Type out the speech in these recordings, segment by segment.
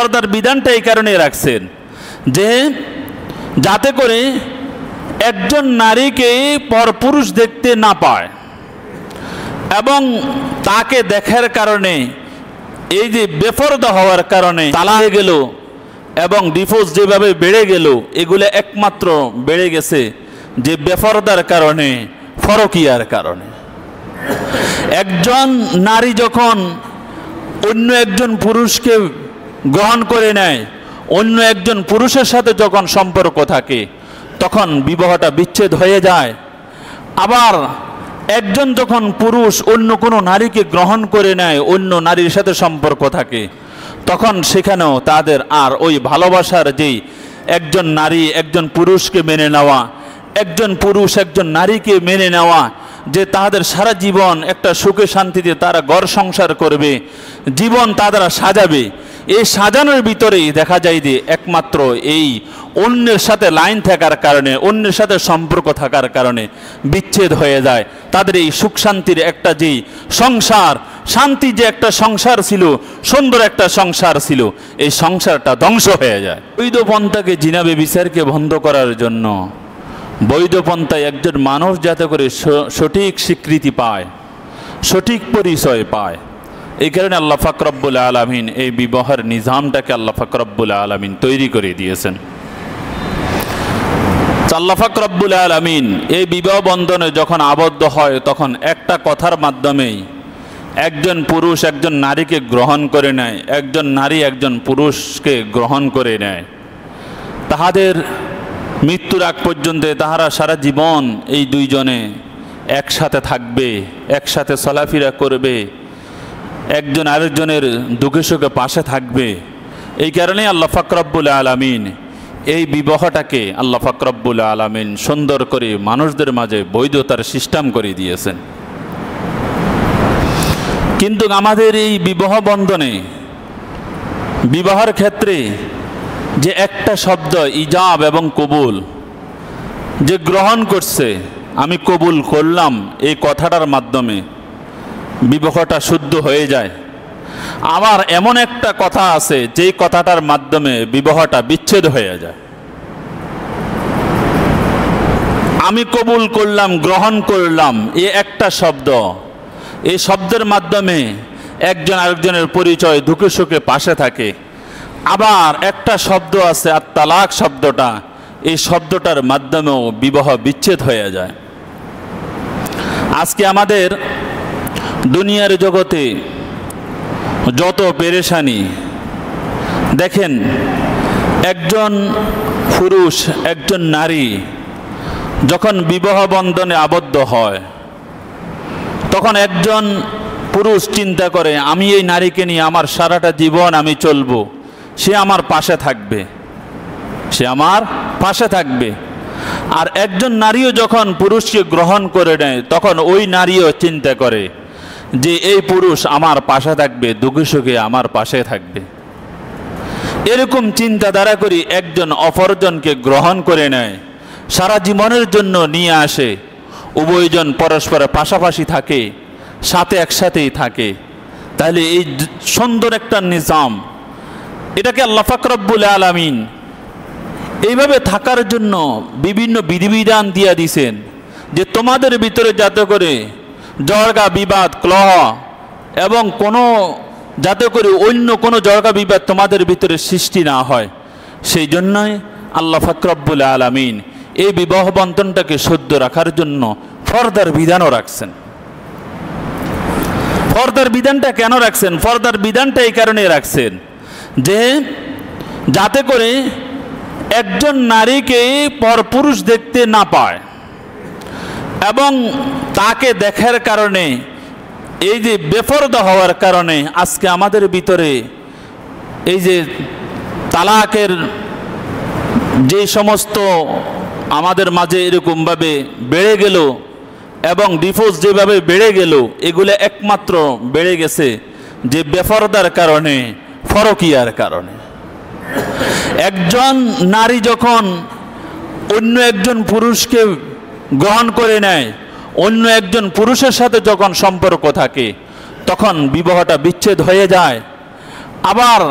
পর্দার বিধানটা এই কারণে রাখছেন যে যাতে করে একজন নারীকে পরপুরুষ দেখতে না পায় এবং তাকে দেখার কারণে এই যে বেপরদা হওয়ার কারণে তালাক হয়ে গেল এবং ডিভোর্স যেভাবে বেড়ে গেল, এগুলো একমাত্র বেড়ে গেছে যে বেপরদার কারণে, ফরকিয়ার কারণে। একজন নারী যখন অন্য একজন পুরুষকে গ্রহণ করে নেয়, অন্য একজন পুরুষের সাথে যখন সম্পর্ক থাকে, তখন বিবাহটা বিচ্ছেদ হয়ে যায়। আবার একজন যখন পুরুষ অন্য কোনো নারীকে গ্রহণ করে নেয়, অন্য নারীর সাথে সম্পর্ক থাকে, তখন সেখানেও তাদের আর ওই ভালোবাসার যেই একজন নারী একজন পুরুষকে মেনে নেওয়া, একজন পুরুষ একজন নারীকে মেনে নেওয়া, যে তাদের সারা জীবন একটা সুখে শান্তিতে তারা ঘর সংসার করবে, জীবন তারা সাজাবে, এই সাজানোর ভিতরেই দেখা যায় যে একমাত্র এই অন্যের সাথে লাইন থাকার কারণে, অন্যের সাথে সম্পর্ক থাকার কারণে বিচ্ছেদ হয়ে যায়। তাদের এই সুখ শান্তির একটা যেই সংসার, শান্তি যে একটা সংসার ছিল, সুন্দর একটা সংসার ছিল, এই সংসারটা ধ্বংস হয়ে যায়। বৈধ পন্থাকে জিনা ব্যভিচারকে বন্ধ করার জন্য, বৈধ পন্থায় একজন মানুষ যাতে করে সঠিক স্বীকৃতি পায়, সঠিক পরিচয় পায়, এই কারণে আল্লাহ পাক রব্বুল আলামিন এই বিবাহের নিজামটাকে আল্লাহ পাক রব্বুল আলামিন তৈরি করে দিয়েছেন। আল্লাহ পাক রব্বুল আলামিন এই বিবাহ বন্ধনে যখন আবদ্ধ হয়, তখন একটা কথার মাধ্যমেই একজন পুরুষ একজন নারীকে গ্রহণ করে নেয়, একজন নারী একজন পুরুষকে গ্রহণ করে নেয়। তাহাদের মৃত্যুর আগ পর্যন্ত তাহারা সারা জীবন এই দুইজনে একসাথে থাকবে, একসাথে চলাফেরা করবে, একজন আরেকজনের দুঃখে সুখে পাশে থাকবে। এই কারণেই আল্লাহ পাক রব্বুল আলামিন এই বিবাহটাকে আল্লাহ পাক রব্বুল আলামিন সুন্দর করে মানুষদের মাঝে বৈধতার সিস্টেম করে দিয়েছেন। কিন্তু আমাদের এই বিবাহ বন্ধনে, বিবাহের ক্ষেত্রে যে একটা শব্দ ইজাব এবং কবুল, যে গ্রহণ করছে, আমি কবুল করলাম, এই কথাটার মাধ্যমে বিবাহটা শুদ্ধ হয়ে যায়। আবার এমন একটা কথা আছে যেই কথাটার মাধ্যমে বিবাহটা বিচ্ছেদ হয়ে যায়। আমি কবুল করলাম, গ্রহণ করলাম, এই একটা শব্দ, এই শব্দের মাধ্যমে একজন আরেকজনের পরিচয়, দুঃখে সুখে পাশে থাকে। আবার একটা শব্দ আছে আর তালাক শব্দটা, এই শব্দটার মাধ্যমেও বিবাহ বিচ্ছেদ হয়ে যায়। আজকে আমাদের দুনিয়ার জগতে যত পেরেশানি, দেখেন একজন পুরুষ একজন নারী যখন বিবাহ বন্ধনে আবদ্ধ হয়, তখন একজন পুরুষ চিন্তা করে আমি এই নারীকে নিয়ে আমার সারাটা জীবন আমি চলবো, সে আমার পাশে থাকবে, সে আমার পাশে থাকবে। আর একজন নারীও যখন পুরুষকে গ্রহণ করে নেয়, তখন ওই নারীও চিন্তা করে যে এই পুরুষ আমার পাশে থাকবে, দুঃখে সুখে আমার পাশে থাকবে। এরকম চিন্তাধারা করি একজন অপরজনকে গ্রহণ করে নেয়, সারা জীবনের জন্য নিয়ে আসে, উভয়জন পরস্পরের পাশাপাশি থাকে, সাথে একসাথেই থাকে। তাহলে এই সুন্দর একটা নিজাম, এটাকে আল্লাহ পাক রব্বুল আলামিন এইভাবে থাকার জন্য বিভিন্ন বিধিবিধান দিয়ে দিয়েছেন, যে তোমাদের ভিতরে যাতে করে ঝগড়া বিবাদ কলহ এবং কোনো যাতে করে অন্য কোনো ঝগড়া বিবাদ তোমাদের ভিতরে সৃষ্টি না হয়, সেই জন্যই আল্লাহ পাক রব্বুল আলামিন এই বিবাহ বন্ধনটাকে শুদ্ধ রাখার জন্য পর্দার বিধানও রাখছেন। পর্দার বিধানটা কেন রাখছেন? পর্দার বিধানটা এই কারণে রাখছেন যে যাতে করে একজন নারীকে পরপুরুষ দেখতে না পায় এবং তাকে দেখার কারণে এই যে বেপরদা হওয়ার কারণে আজকে আমাদের ভিতরে এই যে তালাকের যে সমস্ত আমাদের মাঝে এরকমভাবে বেড়ে গেল এবং ডিভোর্স যেভাবে বেড়ে গেল, এগুলো একমাত্র বেড়ে গেছে যে বেপরদার কারণে, ফরকিয়ার কারণে। একজন নারী যখন অন্য একজন পুরুষকে গ্রহণ করে নেয়, অন্য একজন পুরুষের সাথে যখন সম্পর্ক থাকে, তখন বিবাহটা বিচ্ছেদ হয়ে যায়। আবার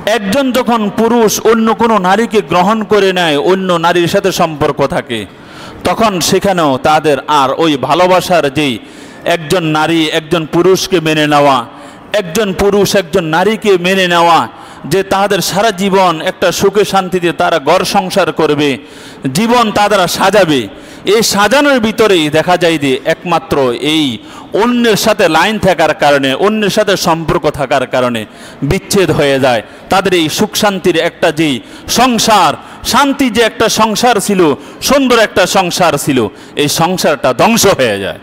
একজন যখন পুরুষ অন্য কোনো নারীকে গ্রহণ করে নেয়, অন্য নারীর সাথে সম্পর্ক থাকে, তখন সেখানেও তাদের আর ওই ভালোবাসার যেই একজন নারী একজন পুরুষকে মেনে নেওয়া, একজন পুরুষ একজন নারীকে মেনে নেওয়া, যে তাদের সারা জীবন একটা সুখে শান্তিতে তারা ঘর সংসার করবে, জীবন তারা সাজাবে, এই সাজানোর ভিতরেই দেখা যায় যে একমাত্র এই অন্যের সাথে লাইন থাকার কারণে, অন্যের সাথে সম্পর্ক থাকার কারণে বিচ্ছেদ হয়ে যায়। তাদের এই সুখ শান্তির একটা যেই সংসার, শান্তি যে একটা সংসার ছিল, সুন্দর একটা সংসার ছিল, এই সংসারটা ধ্বংস হয়ে যায়।